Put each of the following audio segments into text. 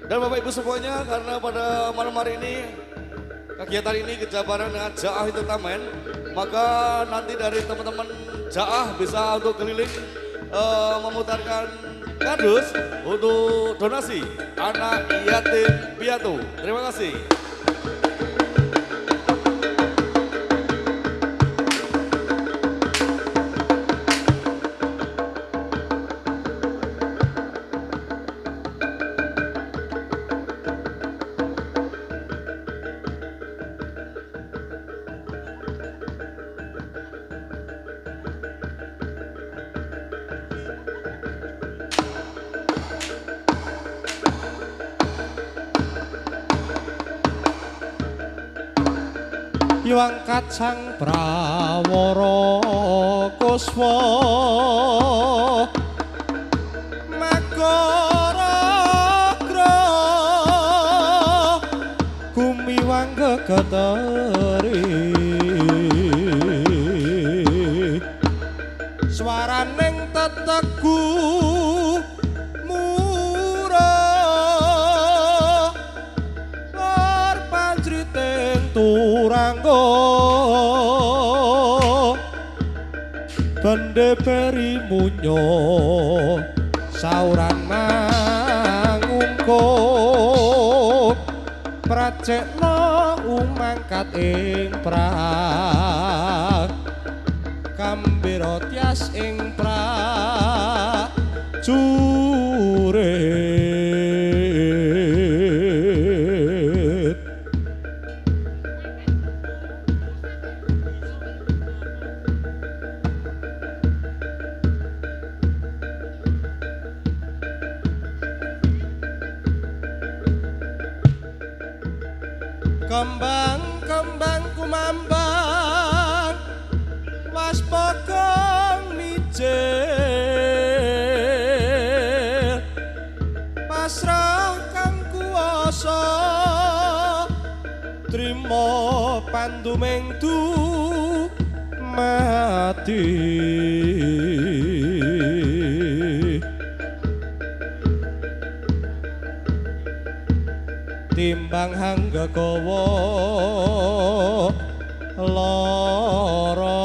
Dan Bapak Ibu semuanya, karena pada malam hari ini kegiatan ini kejabaran dengan Jaah Entertainment, maka nanti dari teman-teman Jaah bisa untuk keliling memutarkan kardus untuk donasi anak yatim piatu. Terima kasih. Yuangkat sang prawara kuswa makaragra gumiwang gegeteri swaraning tetegu turanggo bende beri munyo sauran mangungkuk pracekno umangkat ing pra kambira tias ing pra jure kembang-kembang kumambang was pokong mijil pasrah kang kuwasa trimo panduming du mati timbang hanggagawa lara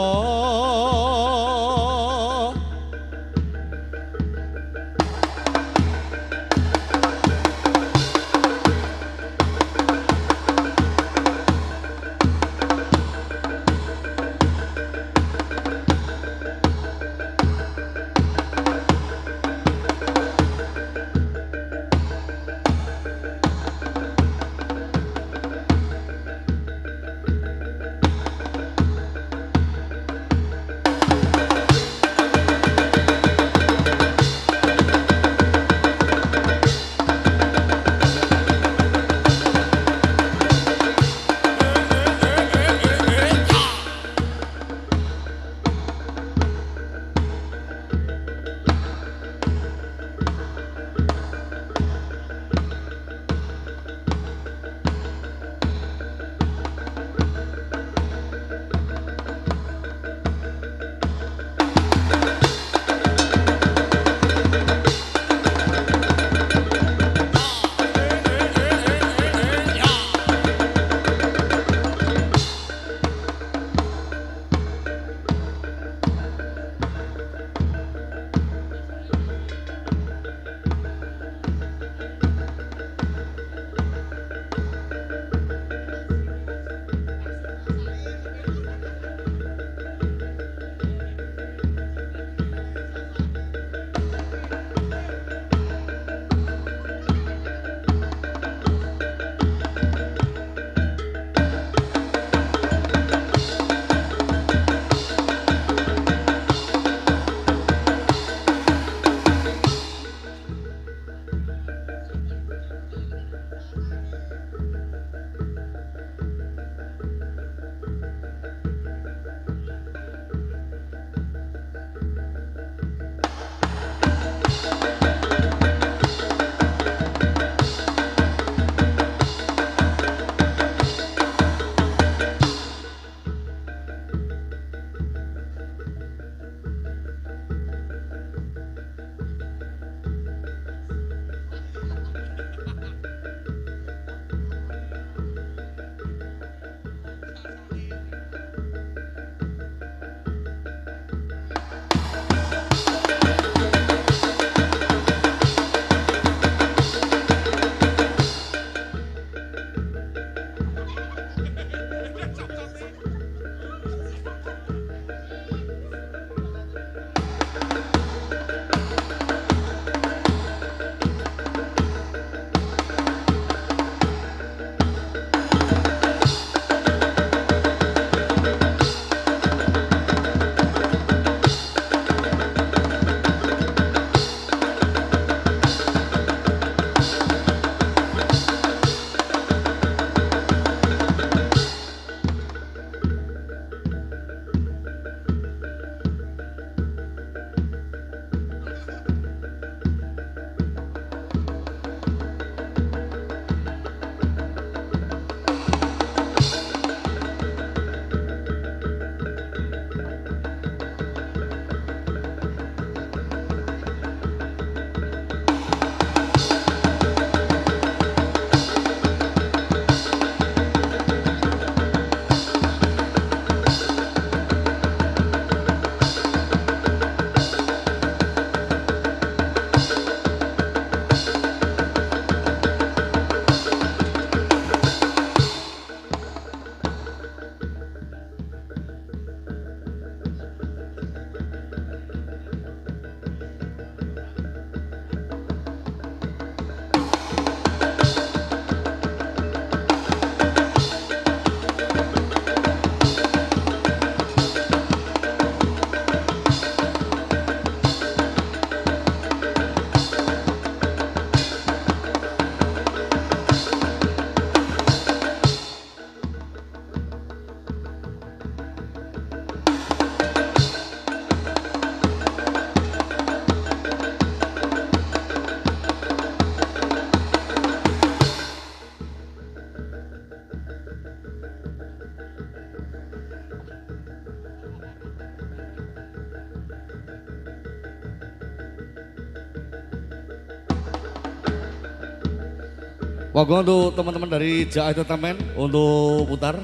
Monggo untuk teman-teman dari JA Entertainment untuk putar.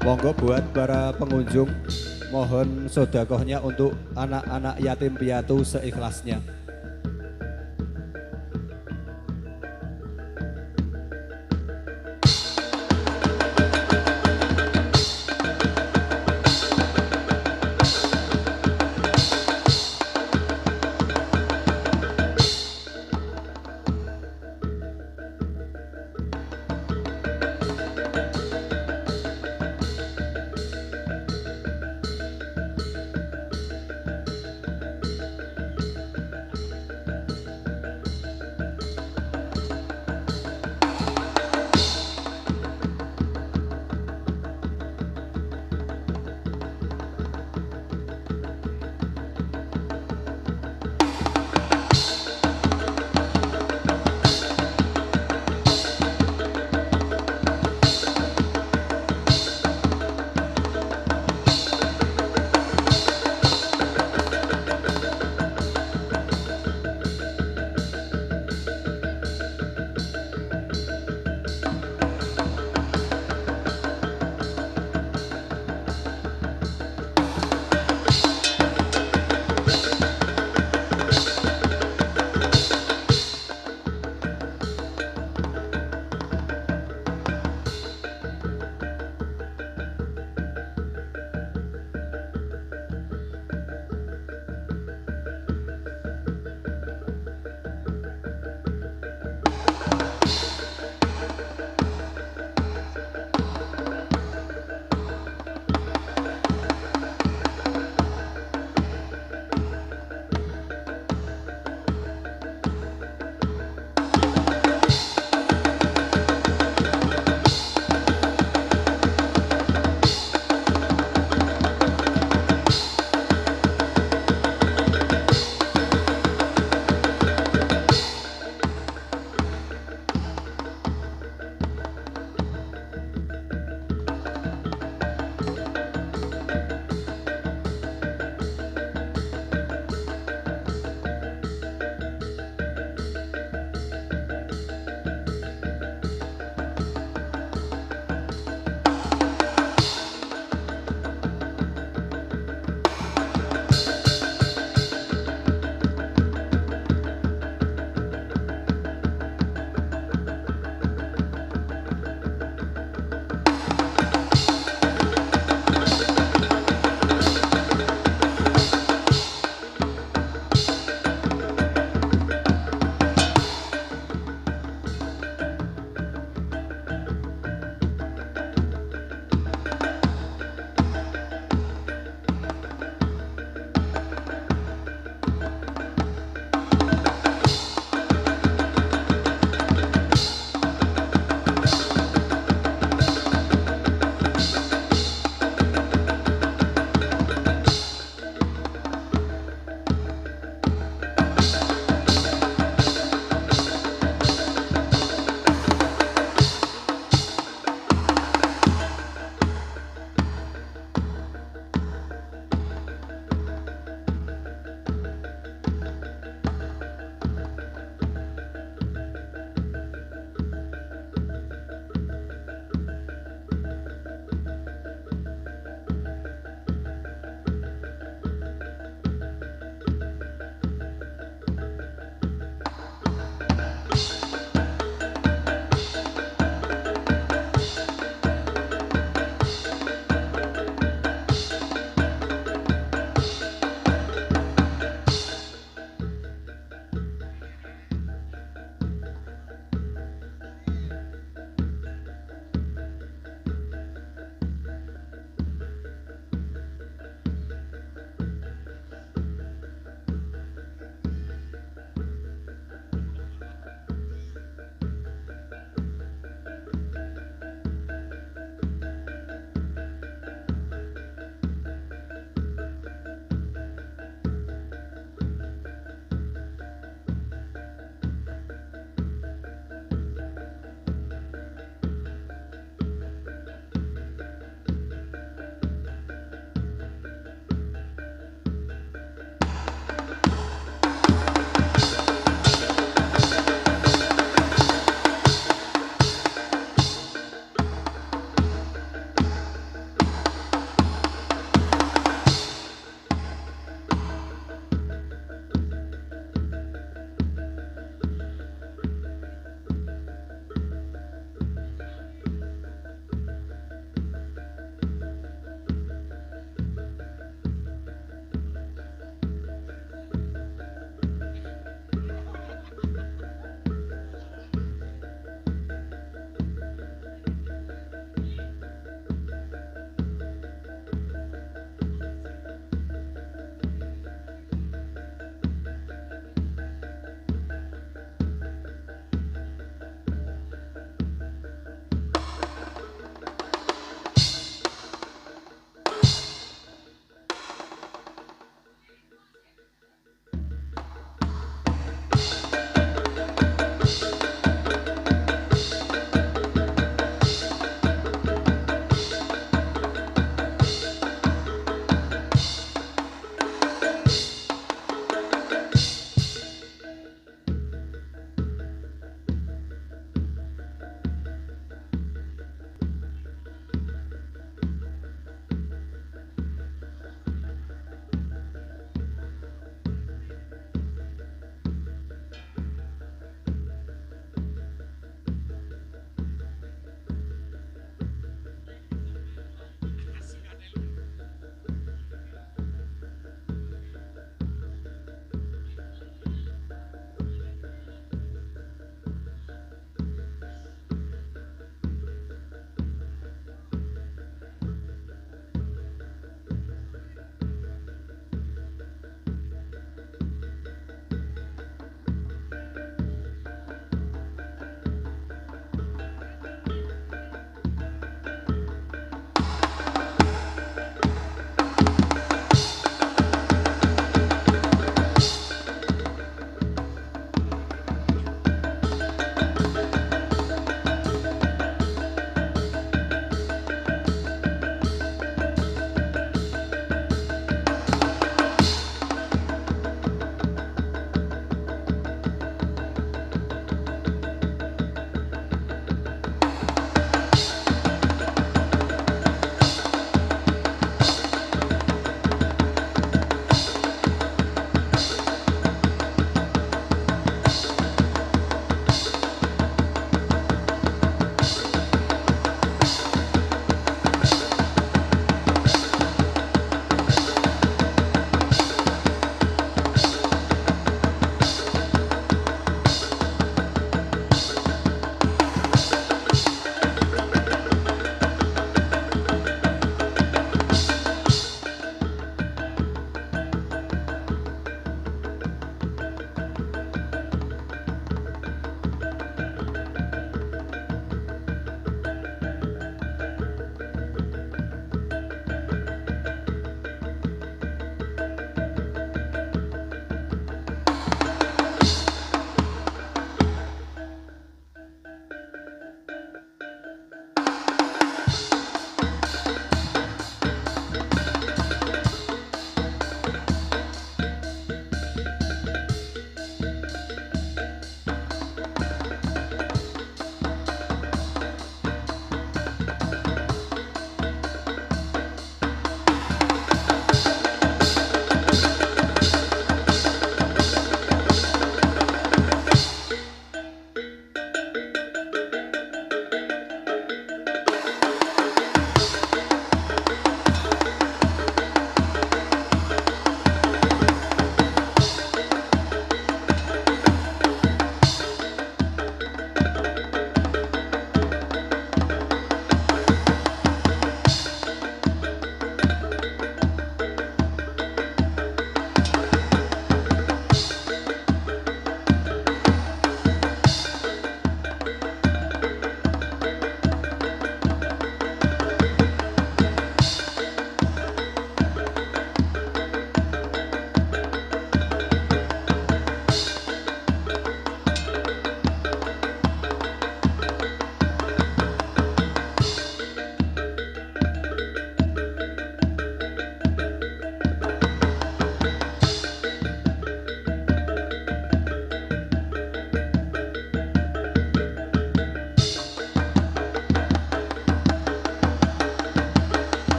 Monggo buat para pengunjung, mohon sodakohnya untuk anak-anak yatim piatu seikhlasnya.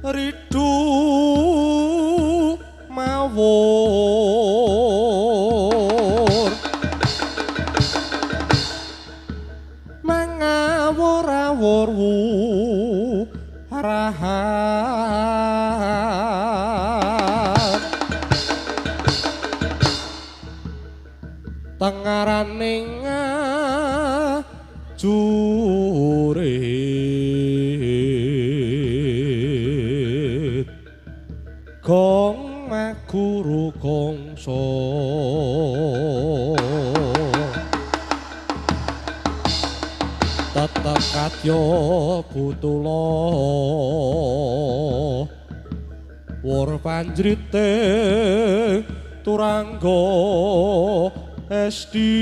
ridu mawur mangawur-awur rahat tengaraning jurit gong maguru gongso tetekat yo kutula wur panjrite turangga esti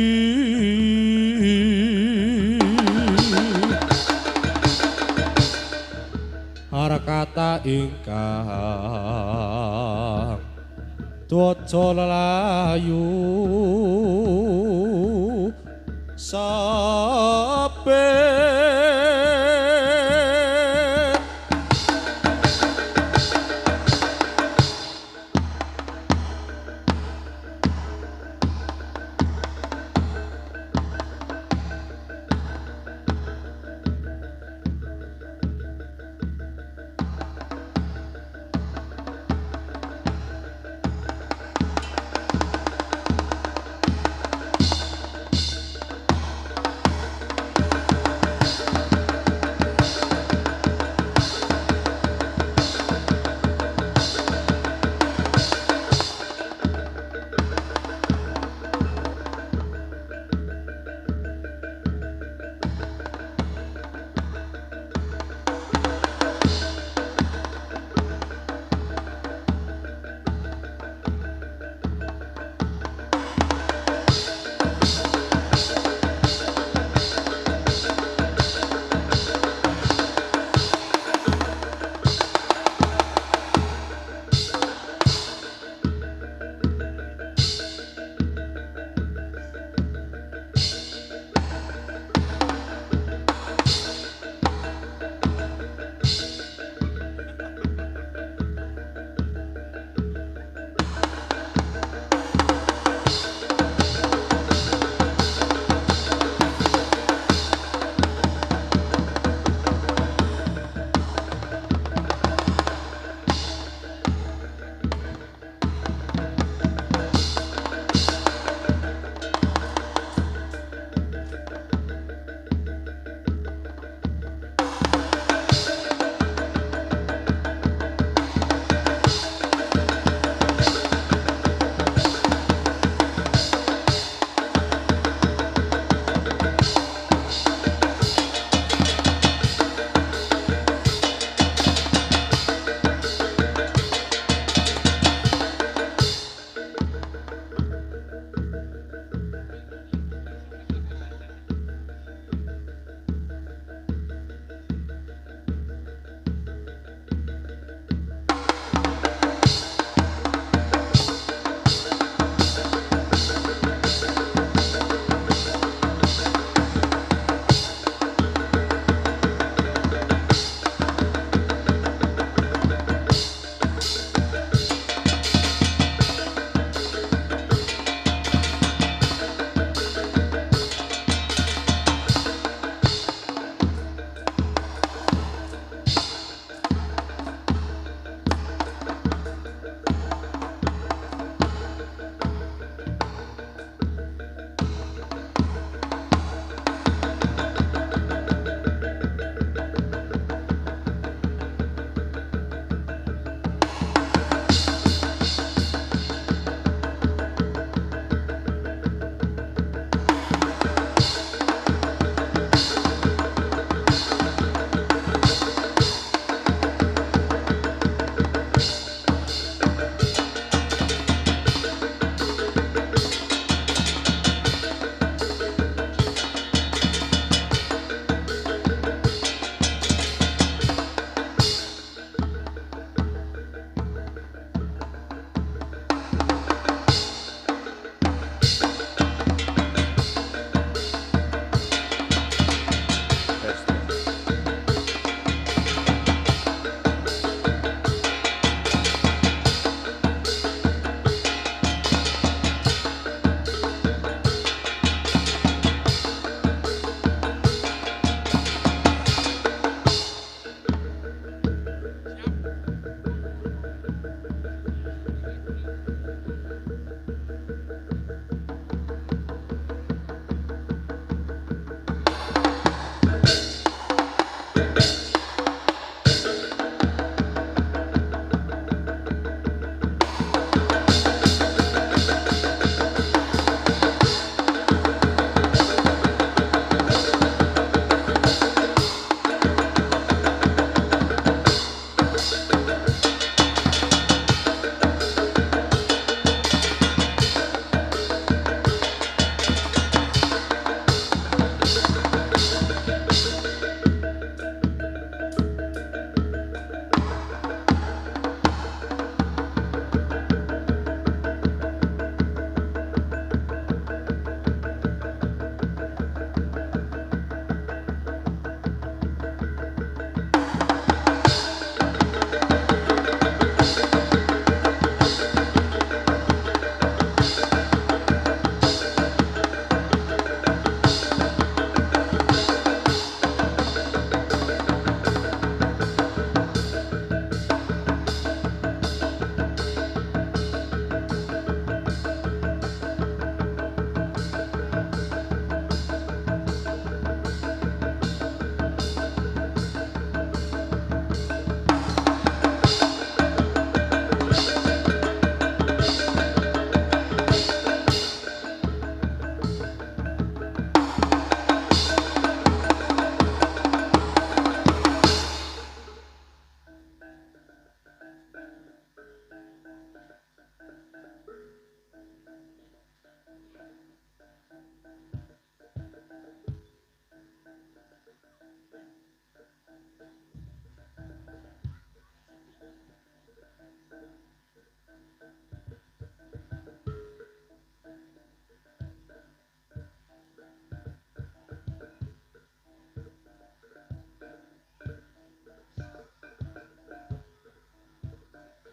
harakata ingkang dwaja lelayu saben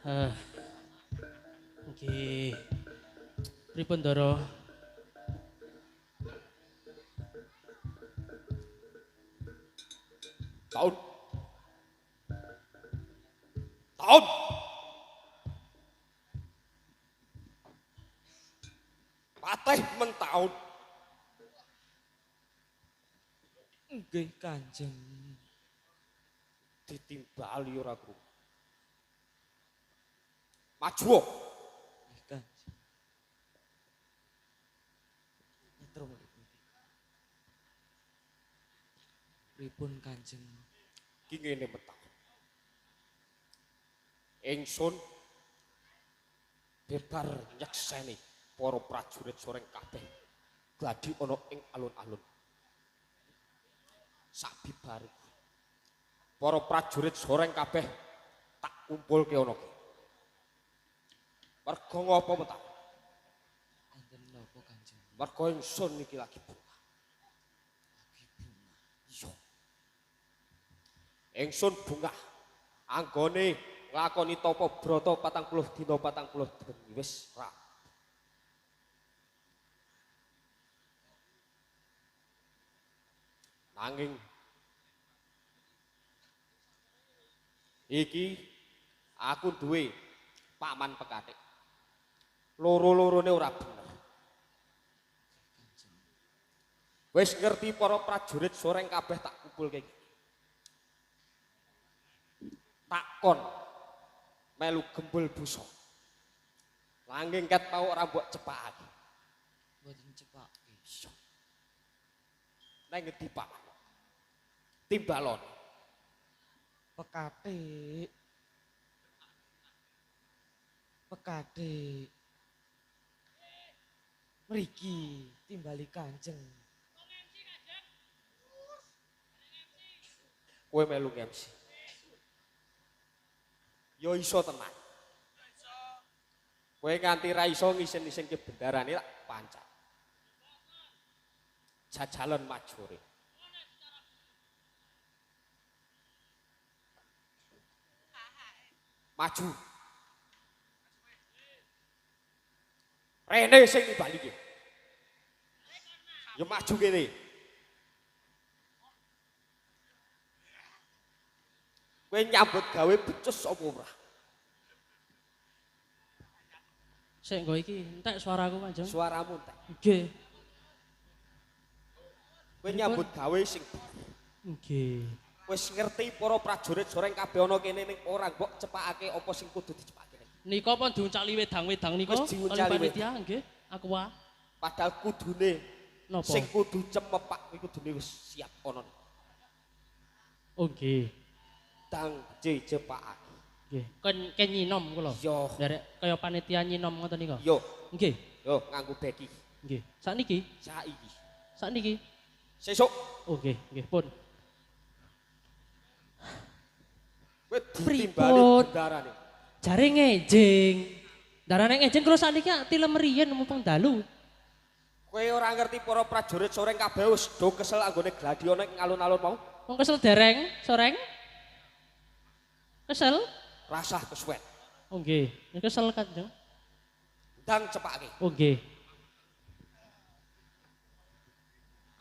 Ah, nggih. Pripun Ndara? Tahun. Tahun. Pateh mentahun. Nggih Kanjeng. Ditimbali ora krungu. Maju. Nggih Kanjeng. Netro mriki. Pripun Kanjeng? Ki ngene mentahun. Ingsun bebar nyekseni para prajurit soreng kabeh gladi ana ing alun-alun. Sabibare para prajurit soreng kabeh tak kumpulke ana ki. Merga ngapa mentahun? Wonten napa Kanjeng? Merga ingsun niki lagi bunga. Iya. Ingsun bunga anggone nglakoni tapa brata 40 dina 40 bengi wis ra. Nanging iki aku duwe paman pekatik. Loro-lorone ora bener. Wis ngerti para prajurit soreng kabeh tak kumpulke. Takon melu gembul busa. Langing ket mau ora mbok cepakake. Mboten cepak. Iya. Nang ngendi Pak? Timbalon. Pekatik. Pekatik. Mriki timbali Kanjeng. Kowe melu MC. Yo iso tenan. Kowe nganti ra iso ngisen-isenke bendarane tak pancak. Jajalan majore. Maju. Rene sing nibali ki. Yo maju kene. Kowe nyambut gawe becus apa ora? Sik nggo iki entek suaraku Kanjeng. Suaramu entek. Nggih. Kowe nyambut gawe sing Nggih. wis ngerti para prajurit soreng kabeh ana kene ning ora mbok cepakake apa sing kudu dicepakake. Nika apa diuncali wedang-wedang nika? Wis diuncali Oleh panitia nggih. Aku wae. Padahal kudune Napa? sing kudu cemepak kuwi kudune wis siap ana. Oh nggih. Dang cepakake. Nggih. Ken nyinom kula. Yo. Derek kaya panitia nyinom ngoten nika. Yo, Nggih. yo nganggo beki. Nggih. Sakniki? Saiki. Sakniki? Sesuk Oh nggih, nggih pun. kowe ditimbali Pripun? bendarane. Jare ngejeng. Darane ngejeng kula sakniki tilem riyen mumpung dalu. Kowe ora ngerti para prajurit soreng kabeh wis do kesel anggone gladi ana ing alun-alun mau. Wong kesel dereng, soreng. Kesel? Rasah kesuwen. Oh nggih, ini kesel Kanjeng. Dang cepakake. Oh nggih.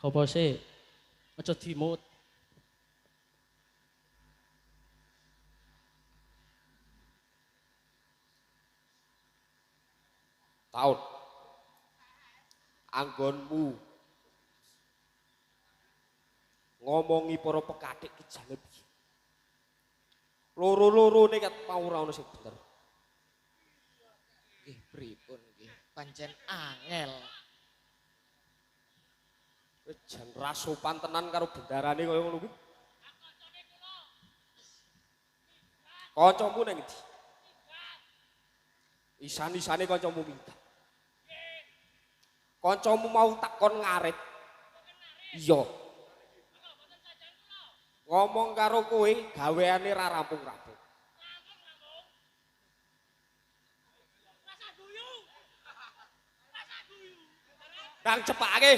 Apa sih? Aja dimut. Taun. Anggonmu ngomongi para pekatik ki jane piye? Loro-lorone ket mau ora ono sing bener. Nggih pripun nggih? Pancen angel. Wis jan ra sopan tenan karo bendarane kaya ngono kuwi. Kancamu nang ndi? Isan-isane kancamu minggat. Kancamu mau takon ngarit. Iya. Ngomong karo kowe gaweane ra rampung-rampung. Kang cepake.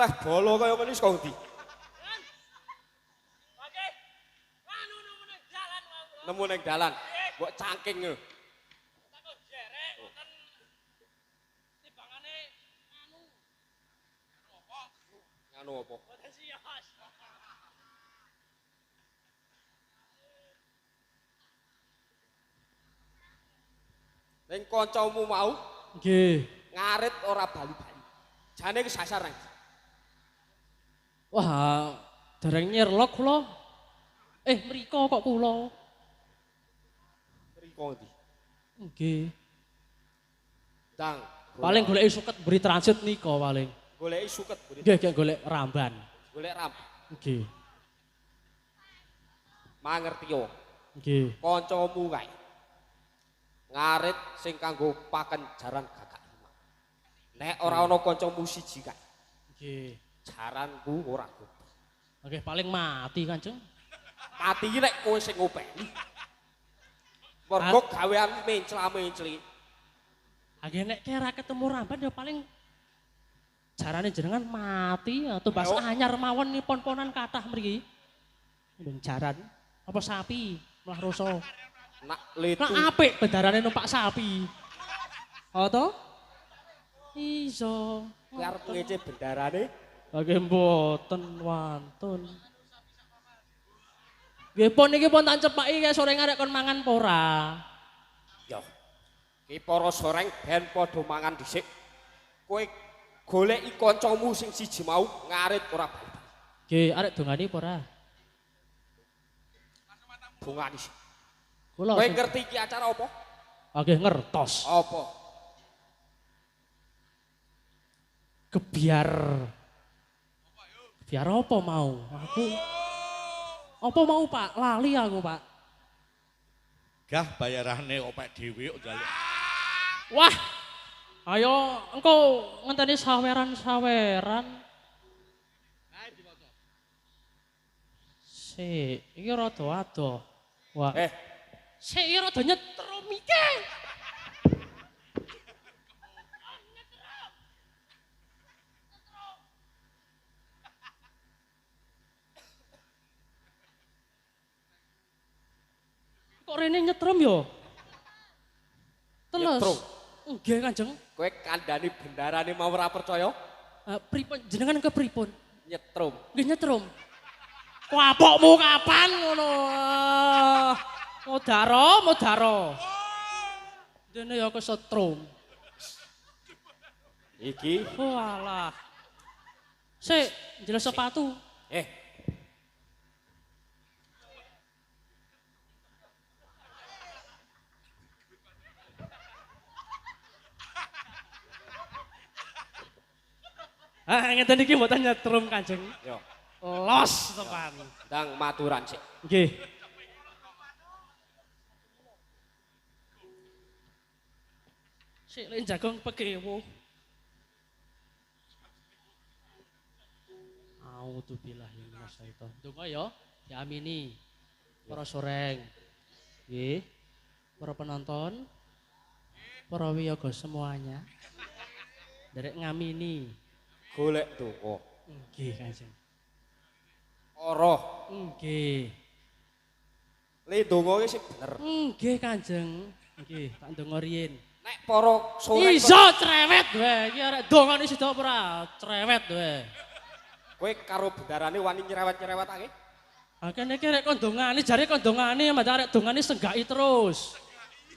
oleh bolo kaya ngene saka ndi? Nemu ning dalan. Mbok cangking lho. Anu apa? Ning kancamu mau Nggih. ngarit ora bali-bali. Jane kesasar nang. Wah, dereng nyerlok kula. Mriko kok kula. Mriko ndi? Nggih. Dang. Paling goleki suket beri transit nika paling. goleki suket buri. Nggih, golek ramban. Golek ram. Nggih. Mangerti yo. Nggih. Kancamu kae. Ngarit sing kanggo paken jaran gagak lima. Nek ora ana kancamu siji kae. Nggih. Jaranku ora goblok. Nggih, paling mati Kanjeng. Mati iki nek kowe sing ngopeni. Mergo gawean mencla-mencli. Nggih, nek kira ketemu ramban ya paling jarane jenengan mati atau bahasa anyar mawon nih pon-ponan kathah mriki. Ndung jaran apa sapi malah rasa. Nak letu. Nak apik bendarane numpak sapi. Oh to? Iso. Kowe arep ngece bendarane? Nggih mboten wantun. Nggih pon iki pon tak cepaki kaya sore arek kon mangan apa ora? Yo. Ki para soreng ben padha mangan dhisik. Kowe goleki kancamu sing siji mau ngarit ora bali. Nggih, arek dongani apa ora? Bungani sih. Kula Kowe ngerti iki acara apa? nggih ngertos. Apa? Kebiar. Kebiar apa mau? Aku apa mau Pak? Lali aku Pak. Gah bayarane opek dhewe kok njaluk. Wah, ayo engko ngenteni saweran-saweran. Iki rada adoh. Wah. Iki rada nyetrum iki. Kok rene nyetrum yo? Teles. Nyetrum? Nggih Kanjeng. Kowe kandhani bendarane mau ora percaya? Pripun jenengan ke pripun? Nyetrum. Nggih nyetrum. Kapokmu kapan ngono? Modaro. Dene ya kesetrum. Iki Walah. Sik, jelas sepatu. Ngeten iki mboten nyetrum Kanjeng. yo. Los tepan. Ndang maturan sik. Nggih. Sik lek jagong pekewo. Auzubillahi minasyaiton. Donga ya, diamini. Para soreng. Nggih. Para penonton. Para wiyaga semuanya. Derek ngamini. Golek donga. Nggih, Kanjeng. Ora. Nggih. Le donga iki sing bener. Nggih, Kanjeng. Nggih, tak ndonga riyin. Nek para soreng Iso cerewet wae. Iki arek dongane sida ora cerewet wae. kowe karo bendarane wani nyerewet-nyerewetake? Kene iki arek kondongane, jare kondongane mbak arek dongane senggaki terus.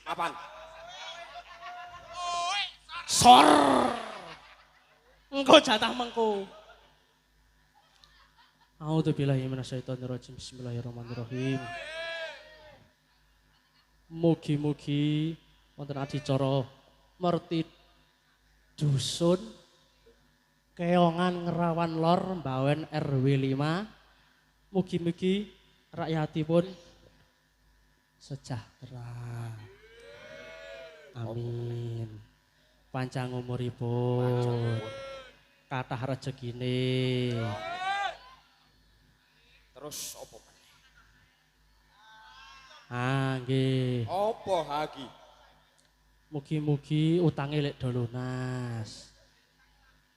Kapan? Sor. Engko jatah mengko. A'udzubillahi minasyaitonirrajim. Bismillahirrahmanirrahim. Mugi-mugi wonten adicara merti dusun Keongan Ngerawan Lor Mbawen RW 5. Mugi-mugi rakyatipun sejahtera. Amin. Panjang umuripun. Kathah rezekine. Terus apa? Nggih. Apa lagi? Mugi-mugi utange lek do lunas.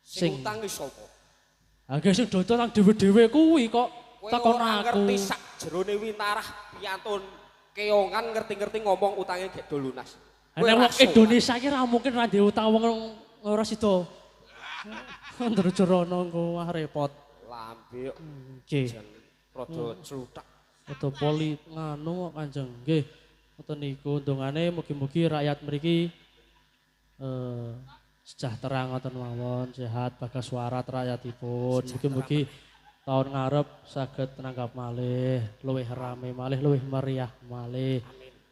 Sing utang ki sapa? Agak sing dodol nang dhewe-dhewe kuwi kok Kowe takon ora aku. ngerti sak jerone winarah piantun keongan ngerti-ngerti ngomong utange gek do lunas. Kowe Nek wong raso. Indonesia ki ra mungkin ra ndek utang wong ora sida. Ndrojono engko wah repot. Lambe kok Nggih. jan rada cluthak. Foto poli nganu kok Kanjeng. Nggih. Ngoten niku undungane mugi-mugi rakyat mriki sejahtera ngoten mawon, sehat bagas warat rakyatipun. Mugi-mugi tahun ngarep saged nanggap malih, luwih rame malih, luwih meriah malih.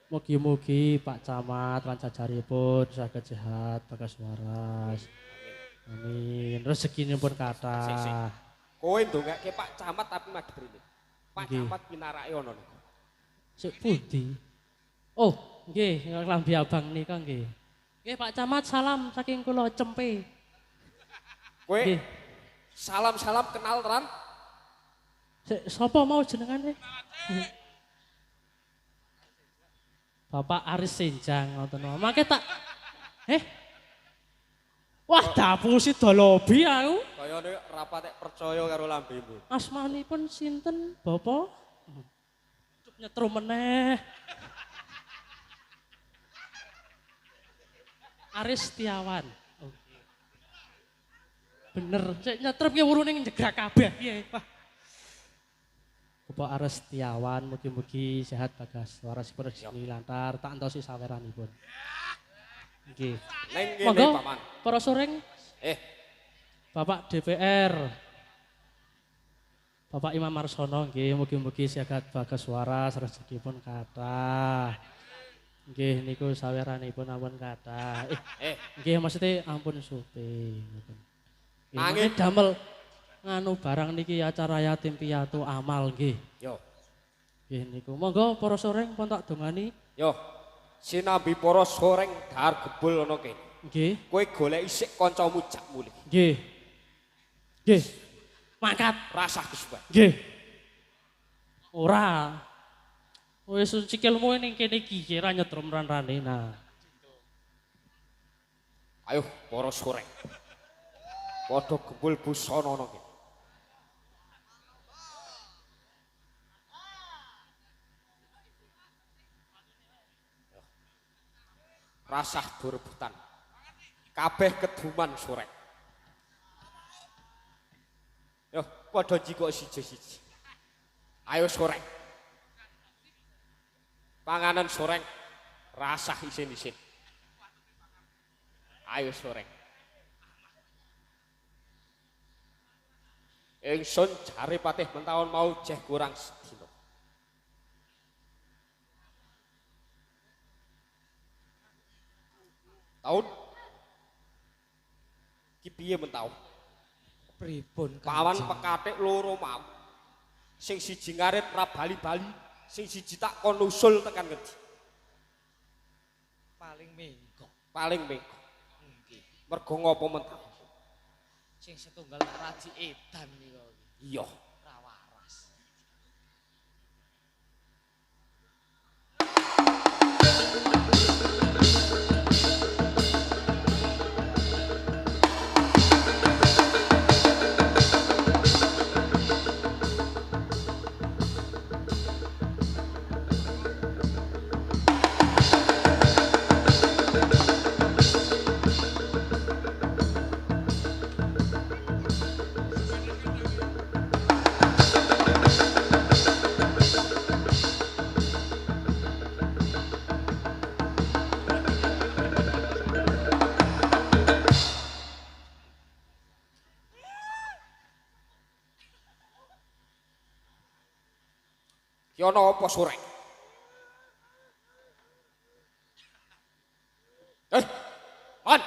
Mugi-mugi Pak Camat lan jajaripun saged sehat bagas waras. Amin. Rezekinipun Sik. kathah. Kowe ndongake Pak Camat tapi madhep rene. Pak Nggih. Camat pinarake ana niku. Sik pundi? Oh, nggih, klambi abang nika nggih. Nggih Pak Camat salam saking kula Cempe. Kowe Nggih. salam-salam kenal tenan. Sik sapa mau jenengane? Bapak Aris Senjang ngoten wae. Mangke tak Wah, dapusi dolobi aku. Kayane ra patek percaya karo lambemu. Asmanipun sinten, Bapak? Cuk nyetrum meneh. Aris Setiawan. Oke. Bener, sik nyetrum ki wurune njegrak kabeh piye, Pak. Bapak Aris Setiawan, mugi-mugi sehat bagas warasipun rezeki lantar, tak entosi saweranipun. Nggih. Ning kene Monggo, Paman. para soreng, Bapak DPR, Bapak Imam Marsono, nggih, mugi-mugi sehat bagas waras, rezekipun kathah. Nggih, niku saweranipun ampun kathah. Nggih, maksudnya ampun supe. Nggih, Angin. damel nganu barang niki acara yatim piatu amal nggih. Yo, Nggih niku. Monggo para soreng pun tak dongani. yo. Sinambi para soreng dahar gebul ana kene. Nggih. Kowe golek isik kancamu jak mulih. Nggih. Nggih. Mangkat. Rasah kesuwen. Nggih. Ora. Wis sikilmu ning kene iki kira nyetrum ran-rane. Nah. Ayo para soreng. Padha gebul busana ana kene. Rasah do rebutan. Kabeh keduman soreng. Yo, padha jikok siji-siji. Ayo soreng. Panganan soreng rasah isin-isin. Ayo soreng. Ingsun jare patih mentawon mau jeh kurang sedina. Taun ki piye mentawon? Pripun Pawan Kanjeng? pekatik loro mau. Sing siji ngarit ra bali-bali, sing siji tak kon usul tekan ngendi. Paling minggo. Paling mengko. Nggih. Mergo ngopo mentawon? Sing setunggal raji edan nika. Iya. Ra waras. Ki ana apa soreng? Man.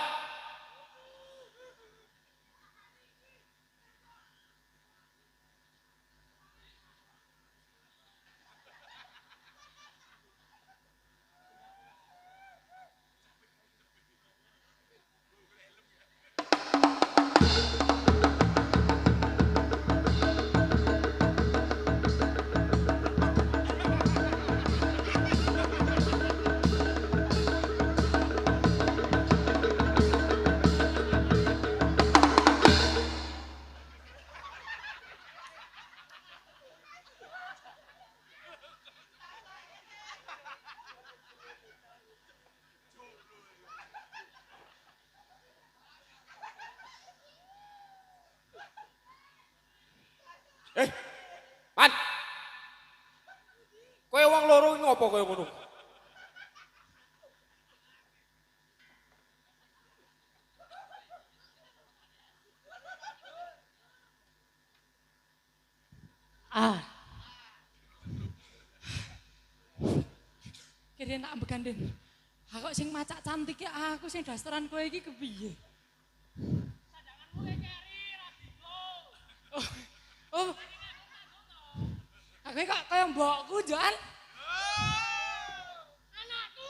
Ah. Kira tak ambekan Den. Aku sing macak cantik aku sing dasteran kowe iki kepiye? Sadanganmu keri Radityo. Oh. Aku kok kaya mbokku, Jan. Anakku.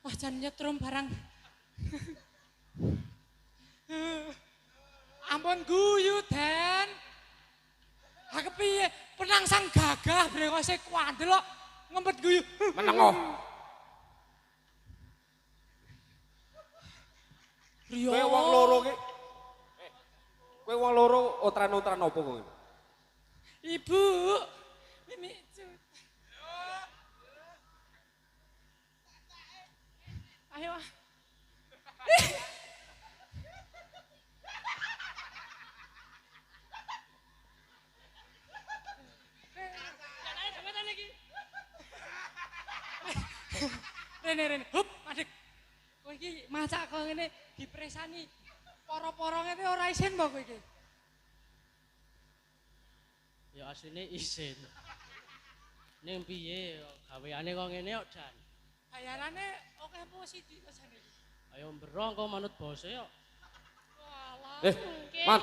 Wah jan nyetrum barang. Ampun guyu, Den. Ha kepiye? Penangsang gagah brengose kuandel kok ngempet guyu. Menengo. Riyo. Kowe wong loro ki. Kowe wong loro otran-otran opo kowe? Ibu. Ini ayo. Rene, hup, adek. Kowe iki macak kok ngene dipresani. Poro-poro ngene ora isin mbok kowe iki. Ya asline isin. Ning piye gaweane kok ngene kok Dan? Bayarane oke apa sithik jane iki? Ayo mberong kok manut bose kok. Walah. Man.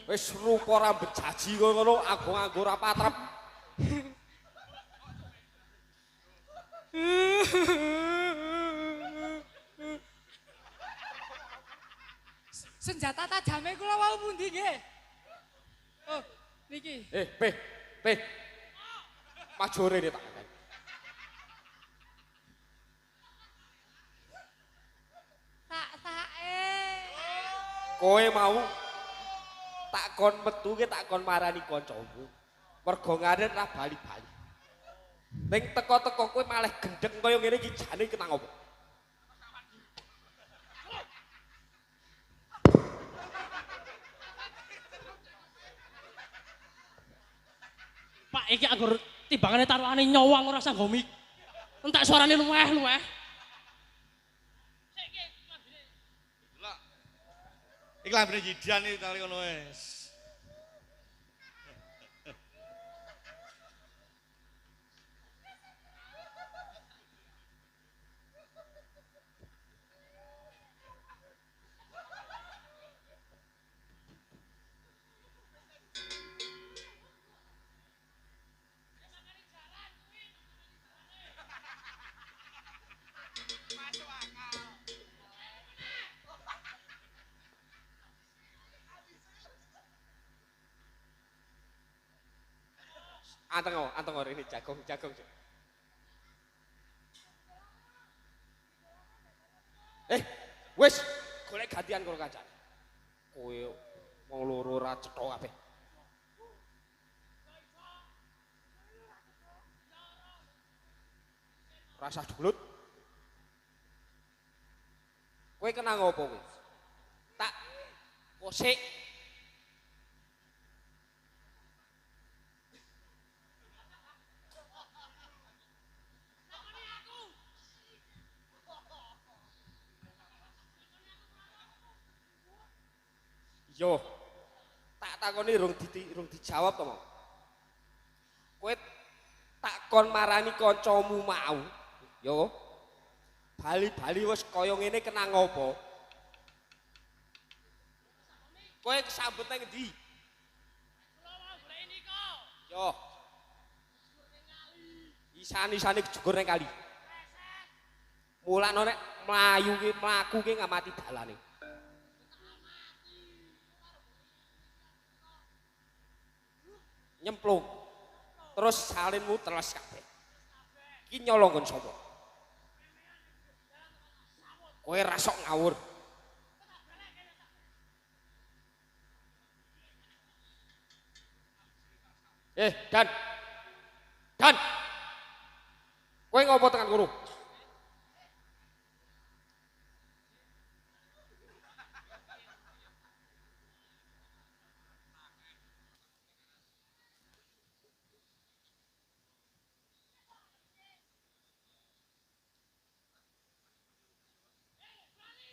Wis rupa rambut jaji kowe ngono, aku nganggo ra patrep. Senjata tajame kula wau pundi nggih? Oh, niki. Pe. Majore tak ngene. Tak-take. Kowe mau tak kon metu ki tak kon marani kancamu. Mergo ngaret ra bali-bali. Ning teko-teko kowe malah gendeng kaya ngene iki jane kenang opo? Pak iki anggur timbangane taruhane nyowang ora usah nggo mik. Entek suarane luweh-luweh. Iki lambene Yidan iki kali ngono wis. Anteng ini jagung. Wis, golek gantian karo kancane. Kowe wong loro ra cetha kabeh. Rasa dulut. Kowe kenang opo kowe? Tak kosik. Yo, tak takoni rung dijawab to, Mang. Kowe takon marani kancamu mau. Yo. Bali-bali wis kaya ngene kenang apa? Kowe kesambet nang endi? Kula mau golek nika. Yo. Isan-isane jegur nang kali. Mulane nek mlaku ki ngamati dalane. Nyemplung. Terus salinmu teles kabeh. Iki nyolong kon sapa? Kowe ra sok ngawur. Dan. Dan. Kowe ngopo tekan kono?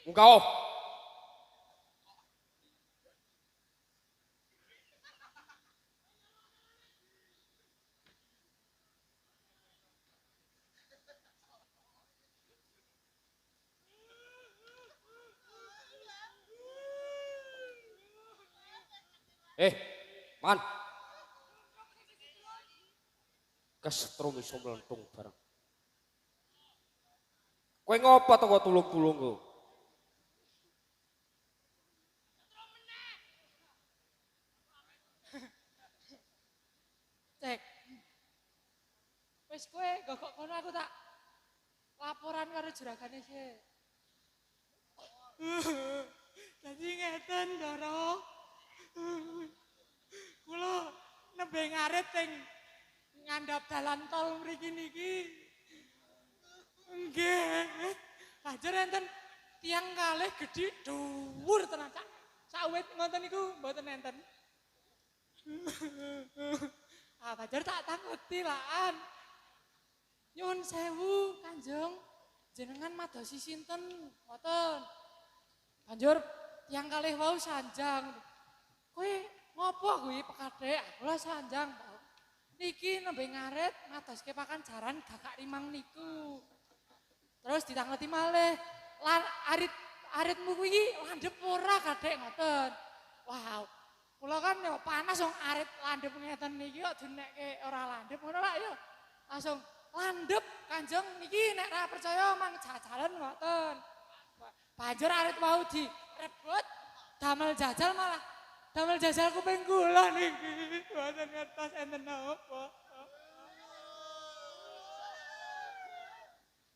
Engkau. Man. Kesetrum iso mlentung bareng. Kowe ngopo teko tulung-tulung ku? Cek. Wis kowe gogok kono aku tak laporan karo juragane sih. Jadi ngeten Ndoro. Kula nembe ngarit teng ngandhap dalan tol mriki niki. Nggih. Banjur enten tiang kalih gedhi dhuwur tenan Cak. Sawit ngoten niku mboten enten. Banjur tak takuti laan. Nyuwun sewu Kanjeng, jenengan madosi sinten? Ngoten. Banjur tiang kalih wau sanjang. Kowe ngopo kuwi pekadhek? Kula sanjang, Pak. Niki nembe ngarit madoske pakan jaran gagak limang niku. Terus ditangeti malih, aritmu kuwi landhep ora kadhek ngoten. Wow. Kula kan yo panas wong arit landhep ngeten niki kok dinekke ora landhep ngono Pak yo. Langsung landhep Kanjeng niki nek ora percaya mang jajalan ngoten. Banjur arit mau direbut damel jajal malah damel jajal kuping kula niki. Mboten ngertos enten napa.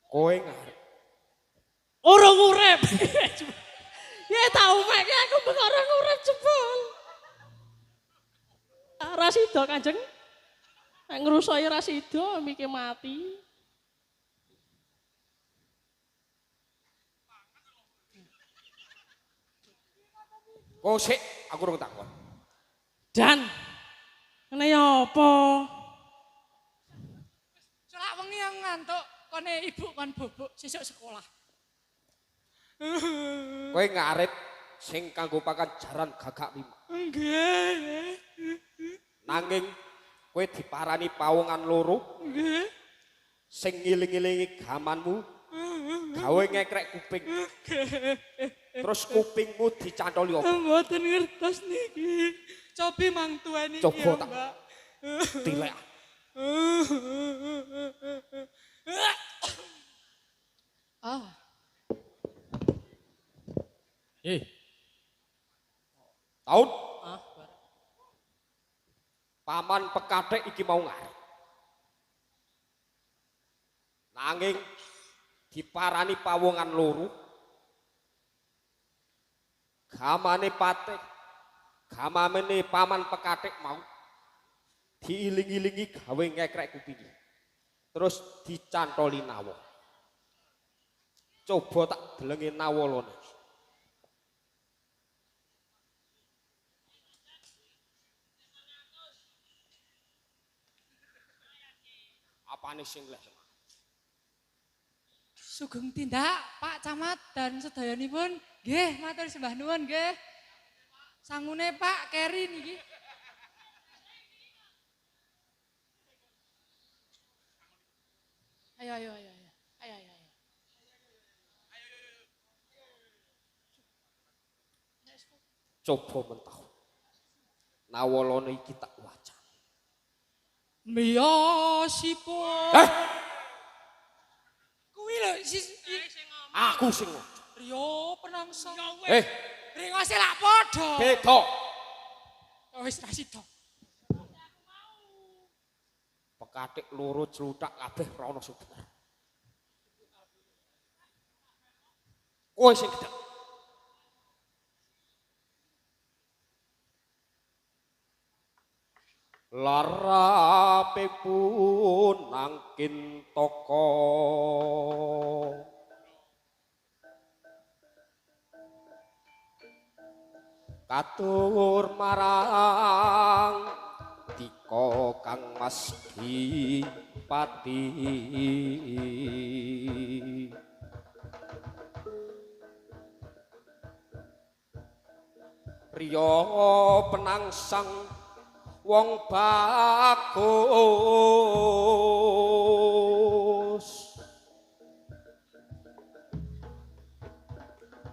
Kowe ngarep. Urung urip. Ya tau mek aku orang urip jebol. Rasido Kanjeng. Nek ngrusoi Rasido mikir mati. Oh sik, aku urung takon. Dan ngene apa? Celak wengi yang ngantuk kone ibu kon bubuk sesuk sekolah. Kowe ngarit sing kanggo pakan jaran gagak lima. Nggih. Nanging kowe diparani pawongan loro. Nggih. Sing ngiling-ilingi gamanmu. Gawe ngekrek kuping. Terus kupingmu dicantoli apa? Mboten ngertos niki. Cobi mang tuani iki, Coba tak Mbak. tilek. Ah, Taun Ah, paman pekadhek iki mau ngarep. Nanging diparani pawongan loro. Gamane patih, gamane paman pekadhek mau diiling-ilingi gawe ngekrek kupingi. Terus dicantoli nawa. Coba tak delengi nawa lone. Apane sing leh? sugeng tindak Pak Camat dan sedayanipun. Nggih, matur sembah nuwun nggih. Sangune Pak Keri niki. Ayo ayo ayo ayo. Ayo ayo ayo. Coba mentah. Nawalane iki tak waca. Miyosipun. Kuwi lho Aku sing waca. Rio penangsa. Ringose lak padha. Beda. Wis ra sida. Pekatik loro celutak kabeh rono suber. Kowe sing gedhe. larape pun nangkin toko katur marang Dika Kang Mas Pati Riyo penangsang wong bagus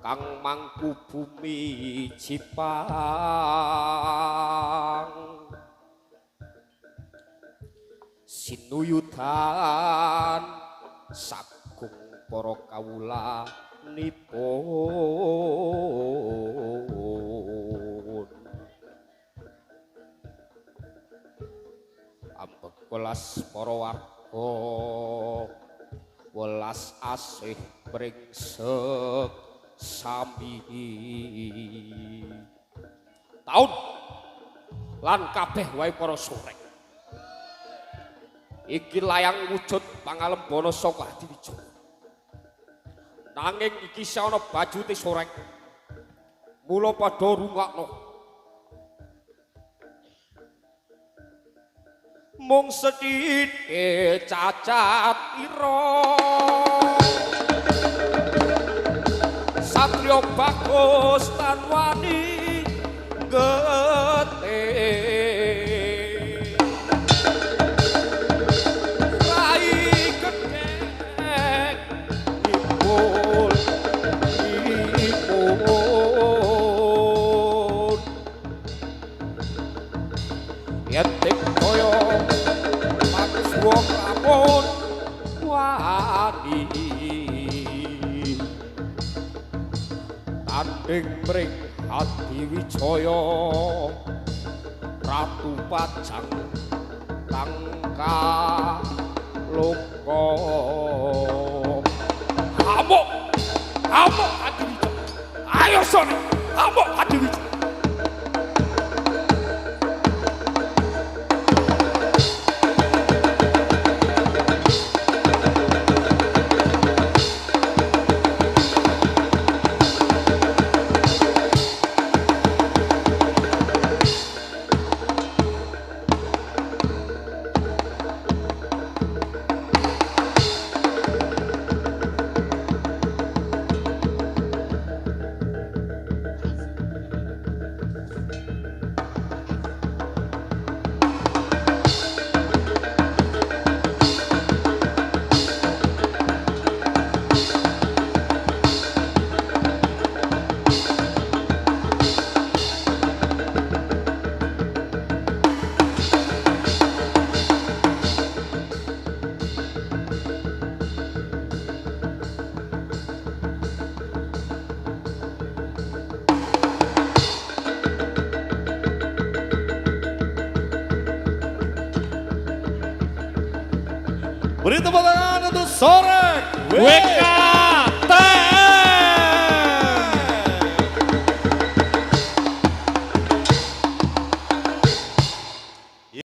Kang mangku bumi Jipang sinuyudan sagung para kawula nipun ambek welas para warga welas asih brengsek sami taun lan kabeh wae para surek iki layang wujud pangalembana saka Adiwijaya nanging iki ana bajute sorek mula padha rungokno mung sedhithik cacat ira satya bagus tan wani getih Yetik koyo bagus wong lamun wani tanding mring Adiwijaya Ratu Pajang tangka loka amuk Adiwijaya ayo sone amuk Adiwijaya Beri tepuk tangan untuk Sorek WK